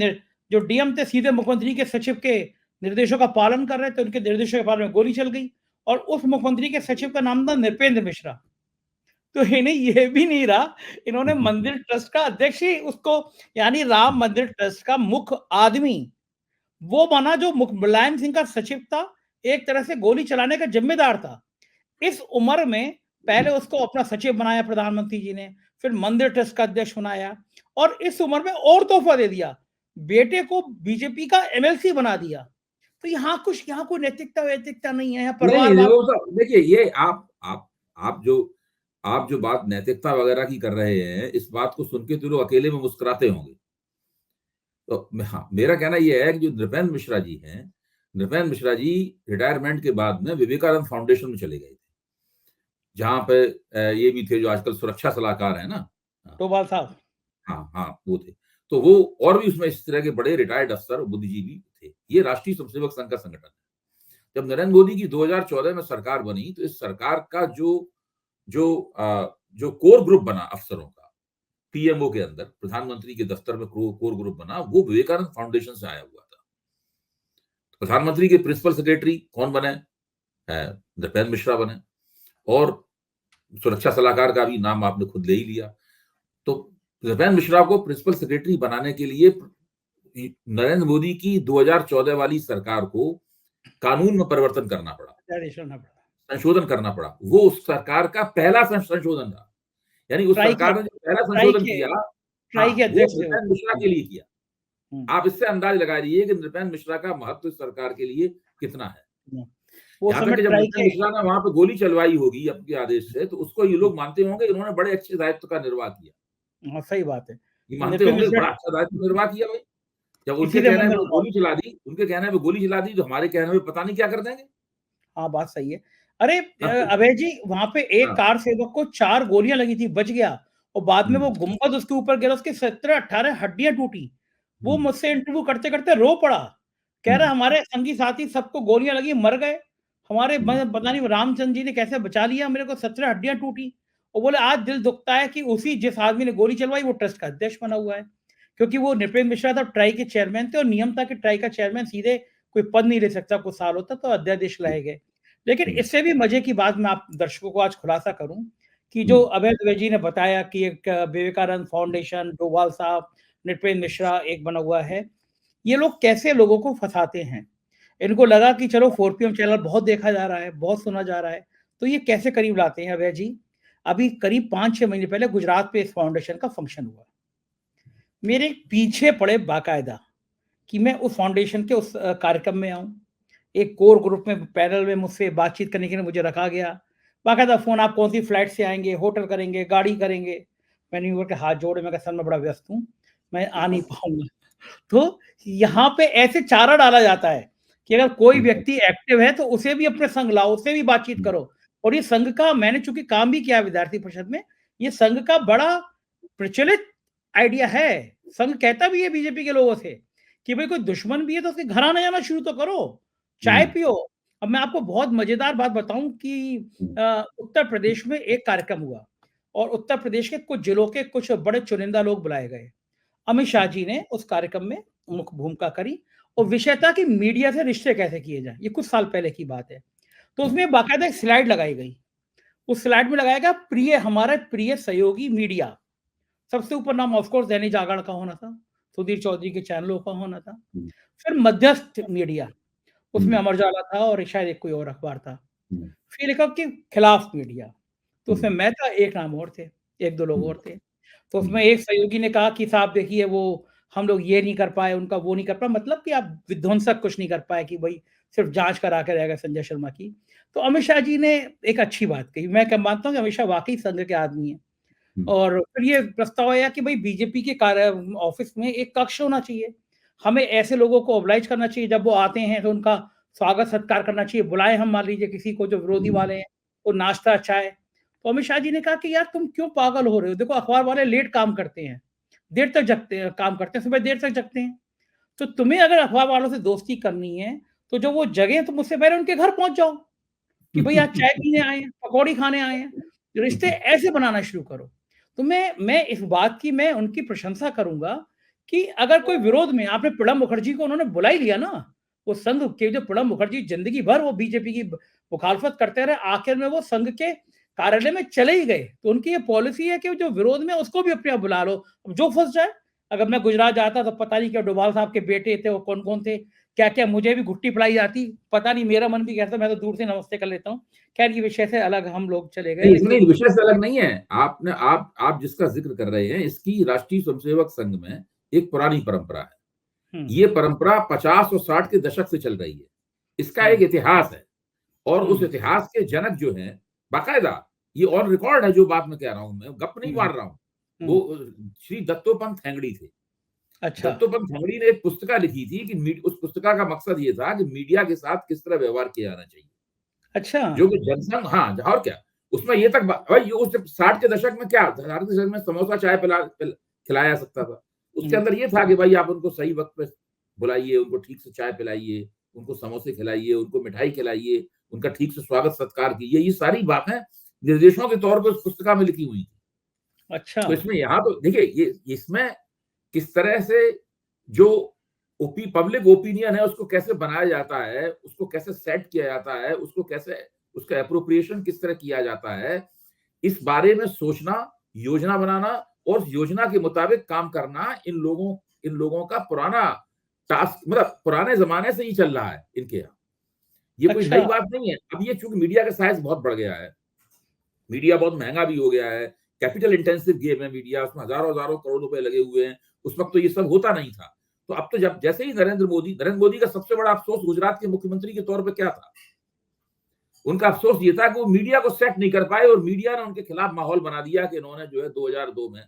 जो डीएम थे सीधे मुख्यमंत्री के सचिव के निर्देशों का पालन कर रहे थे, उनके निर्देशों के पालन में गोली चल गई। और उस मुख्यमंत्री के सचिव का नाम था नृपेंद्र मिश्रा। तो इन्हें ये भी नहीं रहा, इन्होंने मंदिर ट्रस्ट का अध्यक्ष ही उसको, यानी राम मंदिर ट्रस्ट का मुख्य आदमी वो बना जो मुलायम सिंह का सचिव था, एक तरह से गोली चलाने का जिम्मेदार था। इस उम्र में पहले उसको अपना सचिव बनाया प्रधानमंत्री जी ने, फिर मंदिर ट्रस्ट का अध्यक्ष बनाया, और इस उम्र में और तोहफा दे दिया, बेटे को बीजेपी का एमएलसी बना दिया। तो यहाँ कोई नैतिकता वैतिकता नहीं है, यहाँ नहीं, परिवारवाद। वो तो देखिए, ये आप जो बात नैतिकता वगैरह की कर रहे हैं, इस बात को सुन के तो लोग अकेले में मुस्कुराते होंगे। तो हाँ, मेरा कहना यह है कि जो नृपेंद्र मिश्रा जी हैं, नृपेंद्र मिश्रा जी रिटायरमेंट के बाद में विवेकानंद फाउंडेशन में चले गए थे, जहां पे ये भी थे जो आजकल सुरक्षा सलाहकार है ना। हाँ, डोभाल साहब। हाँ, हाँ, वो थे। तो वो और भी उसमें इस तरह के बड़े रिटायर्ड अफसर बुद्धिजीवी थे। ये राष्ट्रीय स्वयंसेवक संघ का संगठन है। जब नरेंद्र मोदी की 2014 में सरकार बनी, तो इस सरकार का जो कोर ग्रुप बना अफसरों का, पीएमओ के अंदर, प्रधानमंत्री के दफ्तर में कोर ग्रुप बना, वो विवेकानंद फाउंडेशन से आया हुआ था। प्रधानमंत्री के प्रिंसिपल सेक्रेटरी कौन बने? नृपेंद्र मिश्रा बने। और सुरक्षा सलाहकार का भी नाम आपने खुद ले ही लिया। तो नृपेंद्र मिश्रा को प्रिंसिपल सेक्रेटरी बनाने के लिए नरेंद्र मोदी की 2014 वाली सरकार को कानून में परिवर्तन करना पड़ा, संशोधन करना पड़ा। वो उस सरकार का पहला संशोधन था। यानी उस ट्राई सरकार के ने जो पहला ट्राई संशोधन के किया, ट्राई के वो अध्यक्ष थे वो। नृपेंद्र मिश्रा के लिए किया। हम्म, आप इससे अंदाज लगा लीजिए कि नृपेंद्र मिश्रा का महत्व इस सरकार के लिए कितना है। हम्म। वो यहाँ तक समय कि जब ट्राई नृपेंद्र के मिश्रा ने वहां पे गोली चलवाई होगी आपके आदेश से, तो उसको ये लोग मानते होंगे कि उन्होंने बड़े अच्छे दायित्व का निर्वाह किया। हाँ, सही बात है। ये मानते नृपेंद्र होंगे कि मिश्रा बड़ा अच्छा दायित्व निर्वाह किया भाई। जब उनके इसीलिए कहने मन पे में वो लगाव गोली चला दी, उनके कहने पे गोली चला दी, तो हमारे कहने पे पता नहीं क्या कर देंगे। हाँ, बात सही है। अरे हाँ, अभय जी, वहाँ पे एक हाँ, कार सेवक को 4 गोलियाँ लगी थी, बच गया और बाद में वो हुँ, गुंबद उसके ऊपर गिरा, उसकी 17-18 हड्डियाँ टूटी। वो हुँ, मुझसे इंटरव्यू करते-करते रो पड़ा। कह हुँ, रहा हमारे संगी साथी सबको गोलियाँ लगी, मर गए। हमारे हुँ, पता नहीं रामचंद्र जी ने कैसे बचा लिया, मेरे को 17 हड्डियाँ टूटी। और बोले आज दिल दुखता है कि उसी जिस आदमी ने गोली चलवाई वो ट्रस्ट का अध्यक्ष बना हुआ है। क्योंकि वो नृपेंद्र मिश्रा था, ट्राई के चेयरमैन थे और नियम था कि ट्राई का चेयरमैन सीधे कोई पद नहीं ले सकता, कुछ सालों तक, तो अध्यादेश लाए गए। लेकिन हुँ, इससे भी मजे की बात मैं आप दर्शकों को आज खुलासा करूं कि हुँ, जो अभय द्विवेदी जी ने बताया कि एक विवेकानंद फाउंडेशन, डोभाल साहब, नृपेंद्र मिश्रा एक बना हुआ है। ये लोग कैसे लोगों को फंसाते हैं। इनको लगा कि चलो 4 PM चैनल बहुत देखा जा रहा है, बहुत सुना जा रहा है, तो ये कैसे करीब लाते हैं अभय जी। अभी करीब 5-6 महीने पहले गुजरात पे इस फाउंडेशन का फंक्शन हुआ। मेरे पीछे पड़े बाकायदा कि मैं उस फाउंडेशन के उस कार्यक्रम में आऊं। एक कोर ग्रुप में पैनल में मुझसे बातचीत करने के लिए मुझे रखा गया। बाकायदा फ़ोन, आप कौन सी फ्लाइट से आएँगे, होटल करेंगे, गाड़ी करेंगे। मैंने यूँ करके हाथ जोड़े, मैं कहा सर मैं बड़ा व्यस्त हूँ, मैं आ नहीं पाऊँगा। तो यहाँ पे ऐसे चारा डाला जाता है कि अगर कोई हुँ, व्यक्ति एक्टिव है तो उसे भी अपने संग लाओ, उससे भी बातचीत हुँ, करो। और ये संघ का, मैंने चूँकि काम भी किया है विद्यार्थी परिषद में, ये संघ का बड़ा प्रचलित आइडिया है। संघ कहता भी है बीजेपी के लोगों से कि भाई कोई दुश्मन भी है तो उसके घर आना जाना शुरू तो करो, चाय हुँ, पियो। अब मैं आपको बहुत मजेदार बात बताऊं कि हुँ, उत्तर प्रदेश में एक कार्यक्रम हुआ और उत्तर प्रदेश के कुछ जिलों के कुछ बड़े चुनिंदा लोग बुलाए गए। अमित शाह जी ने उस कार्यक्रम में मुख्य भूमिका करी और विषय था कि मीडिया से रिश्ते कैसे किए जाएं। ये कुछ साल पहले की बात है। तो उसमें बाकायदा एक स्लाइड लगाई गई। उस स्लाइड में लगाया गया प्रिय, हमारे प्रिय सहयोगी मीडिया। सबसे ऊपर नाम ऑफ कोर्स दैनिक जागरण का होना था, सुधीर चौधरी के चैनलों का होना था। हुँ, फिर मध्यस्थ मीडिया, उसमें हुँ, अमर उजाला था और शायद एक कोई और अखबार था। हुँ, फिर लिखा कि खिलाफ मीडिया, तो उसमें हुँ, मैं था, एक नाम और थे, 1-2 लोग हुँ, और थे। तो हुँ, उसमें एक सहयोगी ने कहा कि साहब देखिए वो हम लोग ये नहीं कर पाए, उनका वो नहीं कर पाए, मतलब कि आप विध्वंसक कुछ नहीं कर पाए कि भई सिर्फ़ जाँच करा के रह गए संजय शर्मा की। तो अमित शाह जी ने एक अच्छी बात कही, मैं क्या मानता हूँ कि अमित शाह वाक़ई संघ के आदमी हैं। हुँ, और फिर ये प्रस्ताव आया कि भई बीजेपी के कार्य ऑफ़िस में एक कक्ष होना चाहिए। हमें ऐसे लोगों को ओबलाइज़ करना चाहिए, जब वो आते हैं तो उनका स्वागत-सत्कार करना चाहिए। बुलाएँ हम मान लीजिए किसी को जो विरोधी हुँ, वाले हैं, तो नाश्ता, चाय। तो अमित शाह जी ने कहा कि यार तुम क्यों पागल हो रहे हो? देखो अखबार वाले लेट काम करते हैं, देर तक जगते हैं, काम करते हैं, सुबह देर तक जगते हैं। तो तुम्हें अगर अखबार वालों से दोस्ती करनी है, तो जब वो जगें तुम उससे पहले उनके घर पहुँच जाओ। कि भई आज चाय पीने आए हैं, पकौड़ी खाने आए हैं। रिश्ते ऐसे बनाना शुरू करो। तो मैं इस बात की मैं उनकी प्रशंसा करूँगा कि अगर कोई विरोध में, आपने प्रणब मुखर्जी को उन्होंने बुला ही लिया ना, वो संघ के जो प्रणब मुखर्जी ज़िंदगी भर वो बीजेपी की मुखालफत करते रहे, आखिर में वो संघ के कार्यालय में चले ही गए। तो उनकी ये पॉलिसी है कि जो विरोध में है उसको भी अपने यहाँ बुला लो, अब जो फँस जाए। अगर मैं गुजरात जाता तो पता नहीं क्या डोभाल साहब के बेटे थे, वो कौन-कौन थे, क्या-क्या मुझे भी घुट्टी पिलाई जाती, पता नहीं, मेरा मन भी कहता मैं तो दूर से नमस्ते कर लेता हूँ। खैर ये विषय से अलग हम लोग चले गए, नहीं, इसमें लेकिन विषय से अलग नहीं है। आपने आप जिसका ज़िक्र कर रहे हैं, इसकी राष्ट्रीय स्वयंसेवक संघ में एक पुरानी परंपरा है। हुँ, ये परंपरा 50 और 60 के दशक से चल रही है। इसका हुँ, एक इतिहास है और उस हुँ, इतिहास के जनक जो हैं, बाकायदा ये ऑन रिकॉर्ड है जो बात मैं कह रहा हूँ, मैं गप नहीं हुँ, मार रहा हूँ। वो हुँ, श्री दत्तोपंत ठेंगड़ी थे। अच्छा, दत्तोपंत ठेंगड़ी ने एक पुस्तिका लिखी थी कि उस पुस्तिका का मकसद ये था कि मीडिया के साथ किस तरह व्यवहार किया जाना चाहिए। अच्छा, जो कि जनसंघ, हाँ, और क्या, उसमें ये तक भाई उस 60 के दशक में क्या 60 के दशक में समोसा चाय खिलाया जा सकता था। उसके हुँ, अंदर ये था कि भाई आप उनको सही वक्त पे बुलाइए, उनको ठीक से चाय पिलाइए, उनको समोसे खिलाइए, उनको मिठाई खिलाइए, उनका ठीक से स्वागत सत्कार कीजिए। ये सारी बातें निर्देशों के तौर पर उस पुस्तिका में लिखी हुई थी। अच्छा, तो इसमें यहाँ तो देखिए ये इसमें किस तरह से जो पब्लिक ओपिनियन है उसको कैसे बनाया जाता है, उसको कैसे सेट किया जाता है, उसको कैसे उसका एप्रोप्रिएशन किस तरह किया जाता है, इस बारे में सोचना, योजना बनाना और योजना के मुताबिक काम करना इन लोगों इन लोगों का पुराना टास्क, मतलब पुराने जमाने से ही चल रहा है इनके यहाँ, ये कोई नई बात नहीं है। अब ये चूंकि मीडिया का साइज बहुत बढ़ गया है, मीडिया बहुत महंगा भी हो गया है, कैपिटल इंटेंसिव गेम है मीडिया, उसमें हजारों हजारों करोड़ रुपए लगे हुए हैं। उस वक्त तो ये सब होता नहीं था। तो अब तो जब जैसे ही नरेंद्र मोदी का सबसे बड़ा अफसोस गुजरात के मुख्यमंत्री के तौर पर क्या था, उनका अफसोस ये था कि वो मीडिया को सेट नहीं कर पाए और मीडिया ने उनके खिलाफ माहौल बना दिया कि इन्होंने जो है 2002 में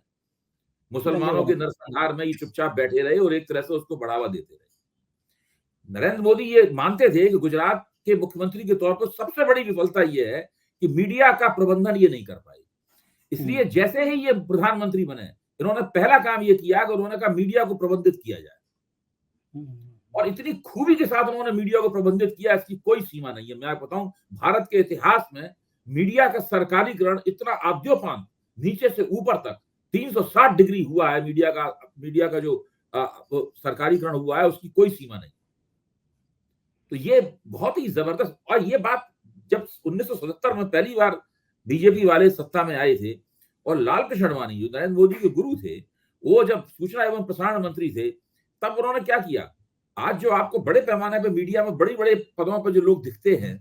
मुसलमानों के नरसंहार में ये चुपचाप बैठे रहे और एक तरह से उसको बढ़ावा देते रहे। नरेंद्र मोदी ये मानते थे कि गुजरात के मुख्यमंत्री के तौर पर सबसे बड़ी विफलता ये है कि मीडिया का प्रबंधन ये नहीं कर पाए। इसलिए जैसे ही ये प्रधानमंत्री बने, इन्होंने पहला काम ये किया कि उन्होंने कहा मीडिया को प्रबंधित किया जाए, और इतनी खूबी के साथ उन्होंने मीडिया को प्रबंधित किया, इसकी कोई सीमा नहीं है। मैं आपको बताऊं, भारत के इतिहास में मीडिया का सरकारीकरण इतना आद्योपान नीचे से ऊपर तक 360 डिग्री हुआ है। मीडिया का जो सरकारीकरण हुआ है उसकी कोई सीमा नहीं। तो ये बहुत ही जबरदस्त, और ये बात जब 1977 में पहली बार बीजेपी वाले सत्ता में आए थे और लालकृष्ण आडवाणी जो नरेंद्र मोदी के गुरु थे, वो जब सूचना एवं प्रसारण मंत्री थे, तब उन्होंने क्या किया, आज जो आपको बड़े पैमाने पे मीडिया में बड़े बड़े पदों पर जो लोग दिखते हैं,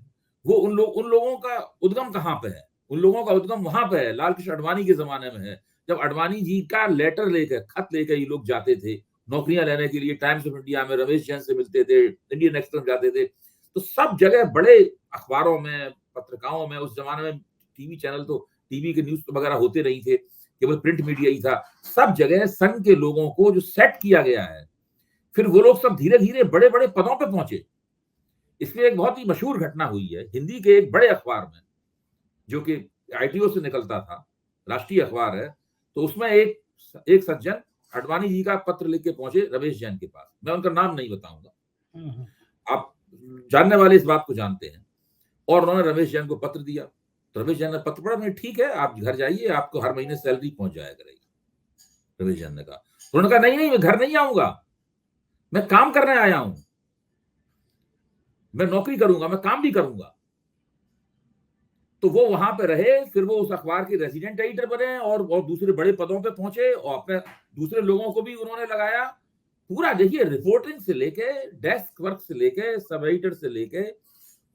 वो उन लोगों का उद्गम कहाँ पे है? उन लोगों का उद्गम वहां पे है, लालकृष्ण आडवाणी के जमाने में है, जब आडवाणी जी का लेटर लेकर, खत लेकर ये लोग जाते थे नौकरियां लेने के लिए। टाइम्स ऑफ इंडिया में रमेश जैन से मिलते थे, इंडियन एक्सप्रेस जाते थे, तो सब जगह बड़े अखबारों में, पत्रिकाओं में, उस जमाने में टीवी चैनल तो, टीवी के न्यूज तो वगैरह होते नहीं थे, केवल प्रिंट मीडिया ही था। सब जगह संघ के लोगों को जो सेट किया गया है, फिर वो लोग सब धीरे धीरे बड़े बड़े पदों पे पहुंचे। इसलिए एक बहुत ही मशहूर घटना हुई है हिंदी के एक बड़े अखबार में, जो कि आईटीओ से निकलता था, राष्ट्रीय अखबार है, तो उसमें एक सज्जन आडवाणी जी का पत्र लेके पहुंचे रमेश जैन के पास। मैं उनका नाम नहीं बताऊंगा, आप जानने वाले इस बात को जानते हैं। और उन्होंने रमेश जैन को पत्र दिया, तो रमेश जैन ने पत्र पढ़ा, नहीं ठीक है आप घर जाइए, आपको हर महीने सैलरी पहुंच जाया करेगी। रमेश जैन ने कहा, उन्होंने कहा नहीं मैं घर नहीं आऊंगा, मैं काम करने आया हूं, मैं नौकरी करूंगा, मैं काम भी करूंगा। तो वो वहां पे रहे, फिर वो उस अखबार के रेजिडेंट एडिटर बने और दूसरे बड़े पदों पे पहुंचे, और अपने दूसरे लोगों को भी उन्होंने लगाया। पूरा देखिए, रिपोर्टिंग से लेके, डेस्क वर्क से लेके, सब एडिटर से लेके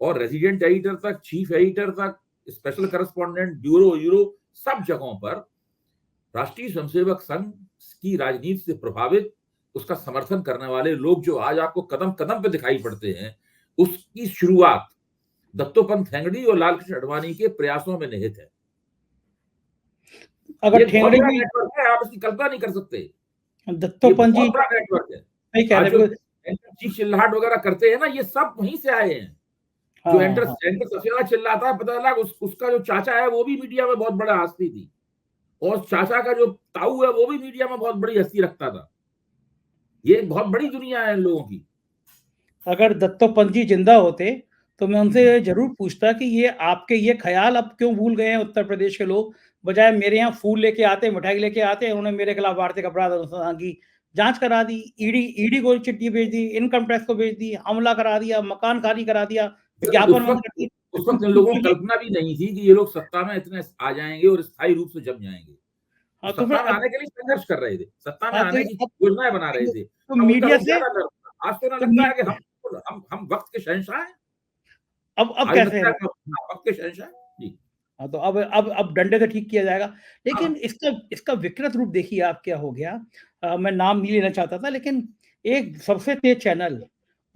और रेजिडेंट एडिटर तक, चीफ एडिटर तक, स्पेशल करस्पॉन्डेंट, ब्यूरो यूरो, सब जगहों पर राष्ट्रीय स्वयंसेवक संघ की राजनीति से प्रभावित, उसका समर्थन करने वाले लोग जो आज आपको कदम कदम पे दिखाई पड़ते हैं, उसकी शुरुआत दत्तोपंत ठेंगड़ी और लालकृष्ण आडवाणी के प्रयासों में निहित है। अगर ठेंगड़ी भी नेटवर्क है, आप इसकी कल्पना नहीं कर सकते। दत्तोपंत जी नेटवर्क है, चीख चिल्लाहट वगैरह करते हैं ना, ये सब वहीं से आए हैं। जो एंटर सफेदा चिल्लाता है, पता लगा उसका जो चाचा है वो भी मीडिया में बहुत बड़ा हस्ती थी, और चाचा का जो ताऊ है वो भी मीडिया में बहुत बड़ी हस्ती रखता था। ये बहुत बड़ी दुनिया है इन लोगों की। अगर दत्तोपंत जी जिंदा होते तो मैं उनसे जरूर पूछता कि ये ख्याल अब क्यों भूल गए हैं उत्तर प्रदेश के लोग, बजाय मेरे यहाँ फूल लेके आते, मिठाई लेके आते, उन्होंने मेरे खिलाफ भारतीय अपराध अनुसंधान की जांच करा दी, ईडी को चिट्ठी भेज दी, इनकम टैक्स को भेज दी, हमला करा दिया, मकान खाली करा दिया, विज्ञापन। उस वक्त इन लोगों को कल्पना भी नहीं थी कि ये लोग सत्ता में इतने आ जाएंगे और स्थायी रूप से जम जाएंगे। तो सत्ता में आने के लिए संघर्ष कर रहे थे, सत्ता में आने की योजनाएं बना रहे थे। तो मीडिया से आज तो ना लगता है कि हम वक्त के शहंशाह हैं। अब कैसे है? वक्त के शहंशाह जी। हाँ, तो अब डंडे से ठीक किया जाएगा। लेकिन इसका विकृत रूप देखिए आप क्या हो गया। मैं नाम नहीं लेना चाहता था, लेकिन एक सबसे तेज चैनल,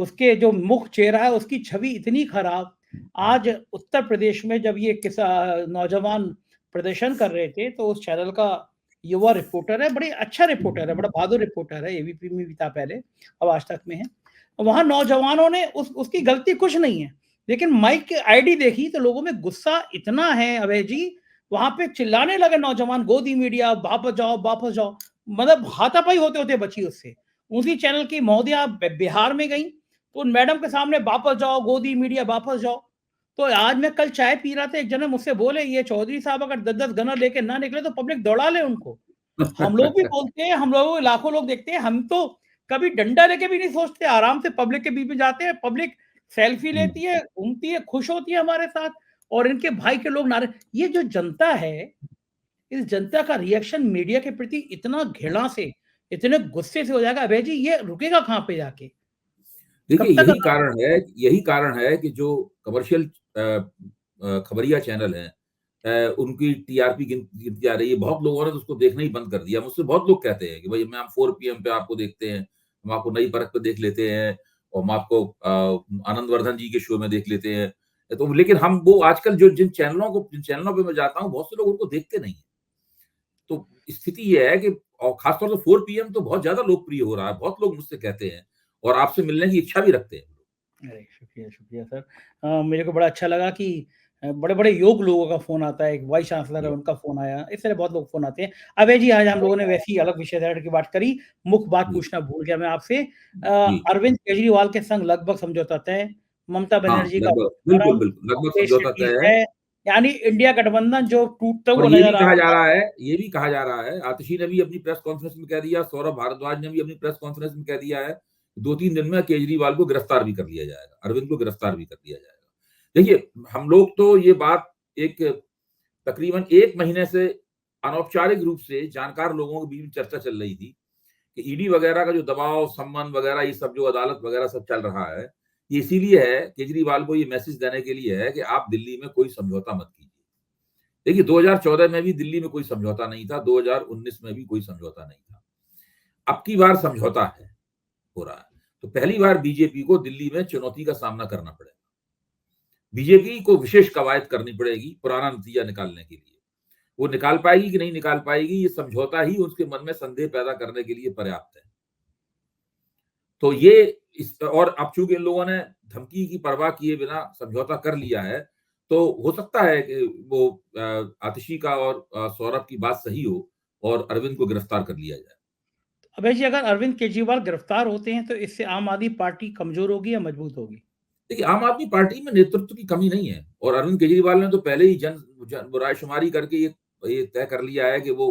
उसके जो मुख्य चेहरा है उसकी छवि इतनी खराब। आज उत्तर प्रदेश में जब ये नौजवान प्रदर्शन कर रहे थे, तो उस चैनल का युवा रिपोर्टर है, बड़े अच्छा रिपोर्टर है, बड़ा बहादुर रिपोर्टर है, एबीपी में भी था पहले, अब आज तक में है। वहां नौजवानों ने उसकी गलती कुछ नहीं है, लेकिन माइक की आईडी देखी तो लोगों में गुस्सा इतना है अभय जी, वहां पे चिल्लाने लगे नौजवान, गोदी मीडिया वापस जाओ वापस जाओ, मतलब हाथापाई होते होते बची उससे। उसी चैनल की महोदया बिहार में गई तो उन मैडम के सामने वापस जाओ, गोदी मीडिया वापस जाओ। तो आज मैं कल चाय पी रहा था, एक जने मुझसे बोले, ये चौधरी साहब अगर 10-10 गनर लेके ना निकले तो पब्लिक दौड़ा ले उनको। हम लोग भी बोलते हैं, हम लोग लाखों लोग देखते हैं, हम तो कभी डंडा लेके भी नहीं सोचते, आराम से पब्लिक के बीच में जाते हैं, पब्लिक सेल्फी लेती है, घूमती है, खुश होती है हमारे साथ, और इनके भाई के लोग नारे। ये जो जनता है, इस जनता का रिएक्शन मीडिया के प्रति इतना घृणा से, इतने गुस्से से हो जाएगा, अभय जी ये रुकेगा कहाँ पे जाके? देखिए कब तक यही कारण है कि जो कमर्शियल खबरिया चैनल हैं, उनकी टीआरपी गिनती जा रही है। बहुत लोगों ने तो उसको देखना ही बंद कर दिया। मुझसे बहुत लोग कहते हैं कि भाई हम 4 पीएम पे आपको देखते हैं, हम आपको नई परख पे देख लेते हैं और हम आपको आनंद वर्धन जी के शो में देख लेते हैं। तो लेकिन हम वो आजकल जिन चैनलों पे मैं जाता हूँ, बहुत से लोग उनको देखते नहीं हैं। तो स्थिति ये है कि और खासतौर से 4 पीएम तो बहुत ज़्यादा लोकप्रिय हो रहा है। बहुत लोग मुझसे कहते हैं और आपसे मिलने की इच्छा भी रखते हैं। अरे! शुक्रिया, शुक्रिया सर। मेरे को बड़ा अच्छा लगा कि बड़े-बड़े योग्य लोगों का फ़ोन आता है, एक वाइस चांसलर है जी, उनका फ़ोन आया, इस तरह बहुत लोग फ़ोन आते हैं। अभय जी आज हम लोगों ने वैसे ही अलग विषय से हट के बात करी, मुख्य बात जी, पूछना भूल गया मैं आपसे। जी। अरविंद केजरीवाल के संग लगभग समझौता तय, ममता हाँ, बनर्जी का लगभग पोस्टमार्टम, लगभग मुकेश समझौता शेट्टी तय है। है, यानी इंडिया गठबंधन जो टूटता और हुआ नज़र आ रहा था। ये भी कहा जा रहा है, आतिशी ने भी अपनी प्रेस कॉन्फ्रेंस में कह दिया, सौरभ भारद्वाज ने भी अपनी प्रेस कॉन्फ्रेंस में कह दिया है, 2-3 दिन में केजरीवाल को गिरफ्तार भी कर लिया जाएगा, अरविंद को गिरफ्तार भी कर लिया जाएगा। देखिए, हम लोग तो ये बात एक तकरीबन 1 महीने से अनौपचारिक रूप से जानकार लोगों के बीच में चर्चा चल रही थी कि ईडी वगैरह का जो दबाव, सम्मन वगैरह ये सब जो अदालत वगैरह सब चल रहा है, ये इसीलिए है केजरीवाल को ये मैसेज देने के लिए है कि आप दिल्ली में कोई समझौता मत कीजिए। देखिए 2014 में भी दिल्ली में कोई समझौता नहीं था, 2019 में भी कोई समझौता नहीं था। अब की बार समझौता है, हो रहा है। तो पहली बार बीजेपी को दिल्ली में चुनौती का सामना करना पड़ेगा। बीजेपी को विशेष कवायद करनी पड़ेगी पुराना नतीजा निकालने के लिए। वो निकाल पाएगी कि नहीं निकाल पाएगी, ये समझौता ही उसके मन में संदेह पैदा करने के लिए पर्याप्त है। तो ये और अब चूंकि इन लोगों ने धमकी की परवाह किए बिना समझौता कर लिया है, तो हो सकता है कि वो आतिशी का और सौरभ की बात सही हो और अरविंद को गिरफ्तार कर लिया जाए। अभय जी अगर अरविंद केजरीवाल गिरफ्तार होते हैं तो इससे आम आदमी पार्टी कमज़ोर होगी या मजबूत होगी? देखिए, आम आदमी पार्टी में नेतृत्व की कमी नहीं है और अरविंद केजरीवाल ने तो पहले ही जन रायशुमारी करके ये तय कर लिया है कि वो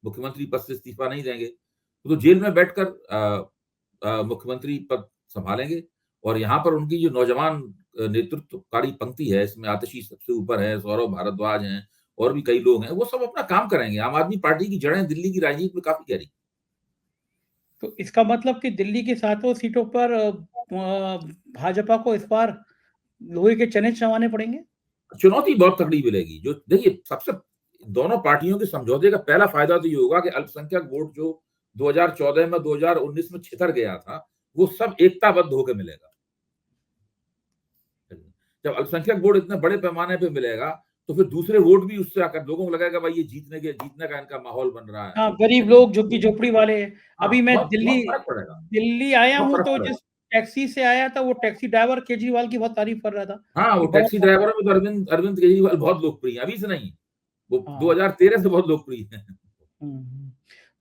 मुख्यमंत्री पद से इस्तीफा नहीं देंगे। तो जेल में बैठकर मुख्यमंत्री पद संभालेंगे और यहाँ पर उनकी जो नौजवान नेतृत्वकारी पंक्ति है, इसमें आतिशी सबसे ऊपर है, सौरभ भारद्वाज हैं और भी कई लोग हैं, वो सब अपना काम करेंगे। आम आदमी पार्टी की जड़ें दिल्ली की राजनीति में काफ़ी गहरी। तो इसका मतलब कि दिल्ली की सातों सीटों पर भाजपा को इस बार लोहे के चने चबाने पड़ेंगे? चुनौती बहुत तगड़ी मिलेगी। जो देखिए सबसे दोनों पार्टियों के समझौते का पहला फायदा तो ये होगा कि अल्पसंख्यक वोट जो 2014 में 2019 में छितर गया था, वो सब एकताबद्ध होके मिलेगा। जब अल्पसंख्यक वोट इतने बड़े पैमाने पे मिलेगा, तो फिर दूसरे वोट भी उससे आकर लोगों को लगेगा भाई ये जीतने का इनका माहौल बन रहा है। हाँ, गरीब लोग, झुग्गी-झोपड़ी वाले। हाँ, अभी मैं बहुत दिल्ली बहुत फ़र्क पड़ेगा, दिल्ली आया बहुत हूँ फ़र्क तो जिस पड़ेगा। टैक्सी से आया था वो टैक्सी ड्राइवर केजरीवाल की बहुत तारीफ़ कर रहा था, हाँ, वो कि बड़ा टैक्सी ड्राइवरों में तो अरविंद अरविंद केजरीवाल बहुत लोकप्रिय हैं, अभी से नहीं, वो हाँ। 2013 से बहुत लोकप्रिय हैं। हुँ, हुँ।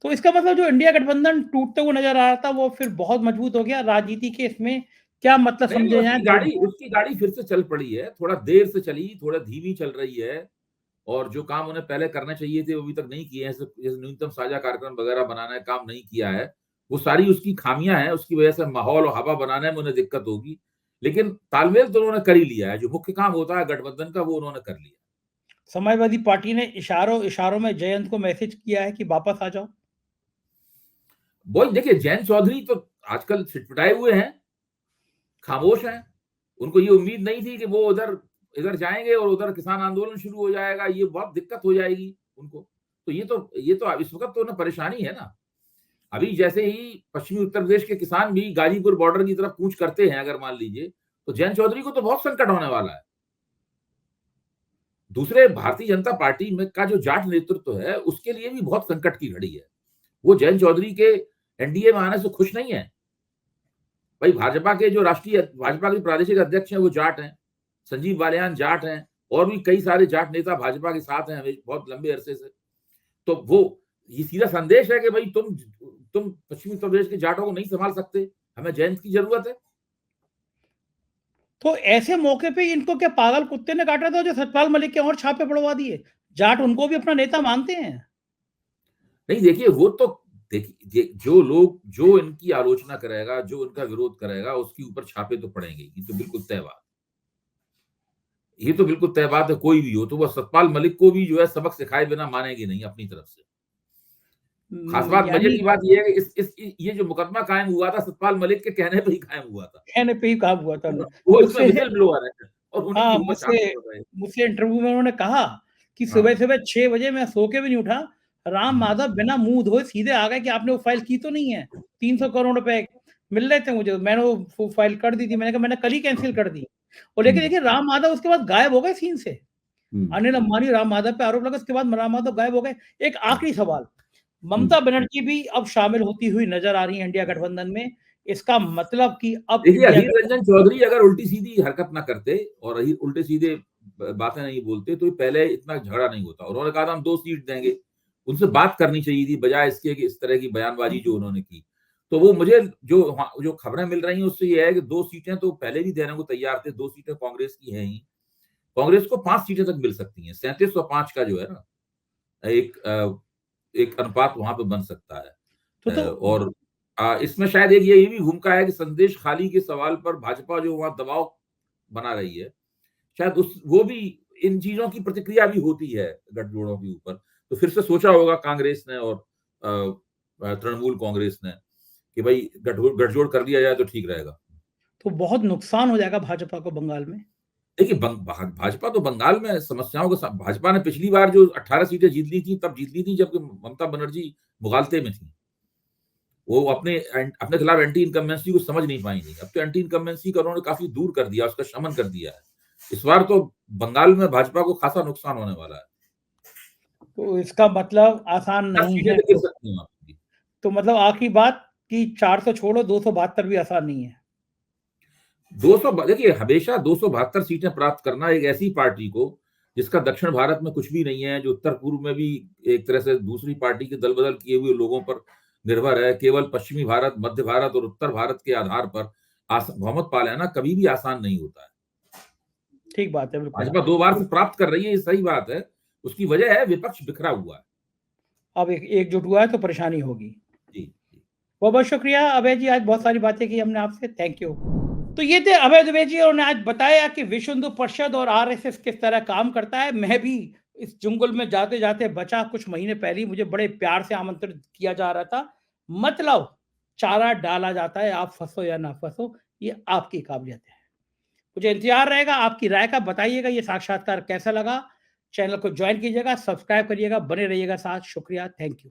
तो इसका मतलब जो इंडिया गठबंधन टूटते हुए नज़र आ रहा था वो फिर बहुत मजबूत हो गया। राजनीति के इसमें क्या मतलब नहीं, समझे जाएँ 2 उसकी गाड़ी फिर से चल पड़ी है, थोड़ा देर से चली, थोड़ा धीमी चल रही है और जो काम उन्हें पहले करने चाहिए थे, वो अभी तक नहीं किए हैं, जैसे न्यूनतम साझा कार्यक्रम वगैरह बनाना है, काम नहीं किया है। वो सारी उसकी खामियाँ हैं, उसकी वजह से माहौल और हवा बनाने में उन्हें दिक्कत होगी। लेकिन तालमेल तो उन्होंने कर ही लिया है, जो मुख्य काम होता है गठबंधन का, वो उन्होंने कर लिया। समाजवादी पार्टी ने इशारों में जयंत को मैसेज किया है कि वापस आ जाओ। वही देखिए, जयंत चौधरी तो आजकल सिटपटाए हुए हैं, खामोश हैं। उनको ये उम्मीद नहीं थी कि वो उधर इधर जाएँगे और उधर किसान आंदोलन शुरू हो जाएगा, ये बहुत दिक्कत हो जाएगी उनको। तो ये तो इस वक़्त तो उन्हें परेशानी है ना। अभी जैसे ही पश्चिमी उत्तर प्रदेश के किसान भी गाजीपुर बॉर्डर की तरफ कूच करते हैं अगर मान लीजिए, तो जयंत चौधरी को तो बहुत संकट होने वाला है। दूसरे भारतीय जनता पार्टी में का जो जाट नेतृत्व है, उसके लिए भी बहुत संकट की घड़ी है। वो जयंत चौधरी के एनडीए में आने से खुश नहीं है। भाई भाजपा के प्रादेशिक अध्यक्ष हैं वो जाट हैं, संजीव बालियान जाट हैं और भी कई सारे जाट नेता भाजपा के साथ हैं बहुत लंबे अरसे से। तो वो ये सीधा संदेश है कि भाई तुम पश्चिमी उत्तर प्रदेश के जाटों को नहीं संभाल सकते, हमें जयंत की जरूरत है। तो ऐसे मौके पे इनको क्या पागल कुत्ते ने काटा था जो सतपाल मलिक के और छापे पड़वा दिए? जाट उनको भी अपना नेता मानते हैं। नहीं देखिए वो तो देखिए जो लोग जो इनकी आलोचना करेगा, जो इनका विरोध करेगा, उसके ऊपर छापे तो पड़ेंगे, ये तो बिल्कुल तय बात। ये तो बिल्कुल तय बात है, कोई भी हो तो वो सतपाल मलिक को भी जो है सबक सिखाए बिना मानेंगे नहीं अपनी तरफ से। खास बात, मजे यानी की बात ये है कि ये जो मुकदमा कायम हुआ था सतपाल मलिक के कहने पे ही कायम हुआ था। कहने पे ही काम हुआ था उन्हें। वो इसमें मुझसे व्हिसल ब्लोअर है और उन्हीं की हाँ, हिम्मत सामने मुझसे पड़ रही है। मुझसे इंटरव्यू में उन्होंने कहा कि हाँ। सुबह-सुबह 6 बजे मैं सो के भी नहीं उठा। राम हुँ, माधव बिना मुँह धोए सीधे आ गए कि आपने वो फाइल की तो नहीं है? 300 करोड़ रुपए मिल रहे थे मुझे, मैंने वो फाइल कर दी थी। मैंने कहा मैंने कल ही कैंसल कर दी। और लेकिन हुँ, देखिए राम माधव उसके बाद गायब हो गए सीन से। हुँ, अनिल अंबानी, राम माधव पे आरोप लगा, उसके बाद राम माधव गायब हो गए। एक हुँ, आखिरी सवाल, हुँ। ममता बनर्जी भी अब शामिल होती हुई नज़र आ रही हैं इंडिया गठबंधन में। इसका मतलब कि अब देखिए, इंडिया अधीर गठ रंजन चौधरी अगर उल्टी-सीधी हरकत ना करते और उल्टे-सीधे बातें नहीं बोलते तो पहले इतना झगड़ा नहीं होता। उन्होंने कहा था हम 2 सीट देंगे। उनसे बात करनी चाहिए थी बजाय इसके कि इस तरह की बयानबाज़ी जो उन्होंने की। तो वो मुझे जो खबरें मिल रही हैं उससे ये है कि 2 सीटें तो पहले भी देने को तैयार थे, 2 सीटें कांग्रेस की हैं ही। कांग्रेस को 5 सीटें तक मिल सकती हैं। 37 और 5 का जो है ना, एक अनुपात वहाँ पे बन सकता है। तो और इसमें शायद एक ये भी भूमिका है कि संदेश खाली के सवाल पर भाजपा जो वहाँ दबाव बना रही है, शायद उस वो भी इन चीज़ों की प्रतिक्रिया भी होती है गठजोड़ों के ऊपर। तो फिर से सोचा होगा कांग्रेस ने और तृणमूल कांग्रेस ने कि भई गठजोड़ कर लिया जाए तो ठीक रहेगा। तो बहुत नुकसान हो जाएगा भाजपा को बंगाल में। देखिए भाजपा तो बंगाल में समस्याओं के सा भाजपा ने पिछली बार जो 18 सीटें जीत ली थी, तब जीत ली थी जबकि ममता बनर्जी मुगालते में थी। वो अपने खिलाफ एंटी इनकम्बेंसी को समझ नहीं पाई थी। अब तो एंटी इनकम्बेंसी का उन्होंने काफ़ी दूर कर दिया, उसका शमन कर दिया है। इस बार तो बंगाल में भाजपा को खासा नुकसान होने वाला है। तो इसका मतलब आसान 10 नहीं सीटें है। तो गिर सकती हैं आपकी। तो मतलब आखिरी बात कि 400 छोड़ो 272 भी आसान नहीं है। 200 देखिए हमेशा 272 सीटें प्राप्त करना एक ऐसी पार्टी को जिसका दक्षिण भारत में कुछ भी नहीं है, जो उत्तर पूर्व में भी एक तरह से दूसरी पार्टी के दल-बदल किए हुए लोगों पर निर्भर है, केवल पश्चिमी भारत, मध्य भारत और उत्तर भारत के आधार पर बहुमत पा लेना कभी भी आसान नहीं होता है। ठीक बात है, बिल्कुल। भाजपा 2 बार से प्राप्त कर रही है, ये सही बात है। उसकी वजह है विपक्ष बिखरा हुआ है। अब एक एकजुट हुआ है तो परेशानी होगी। जी, जी। बहुत-बहुत शुक्रिया अभय जी, आज बहुत सारी बातें की हमने आपसे, थैंक यू। तो ये थे अभय द्विवेदी जी, उन्होंने आज बताया कि विश्व हिंदू परिषद और आरएसएस किस तरह काम करता है। मैं भी इस जंगल में जाते-जाते बचा, कुछ महीने पहले ही मुझे बड़े प्यार से आमंत्रित किया जा रहा था। मतलब चारा डाला जाता है, आप फँसो या ना फँसो, ये आपकी काबिलियत है। मुझे इंतज़ार रहेगा आपकी राय का, बताइएगा ये साक्षात्कार कैसा लगा? चैनल को जॉइन कीजिएगा, सब्सक्राइब करिएगा, बने रहिएगा साथ। शुक्रिया, थैंक यू।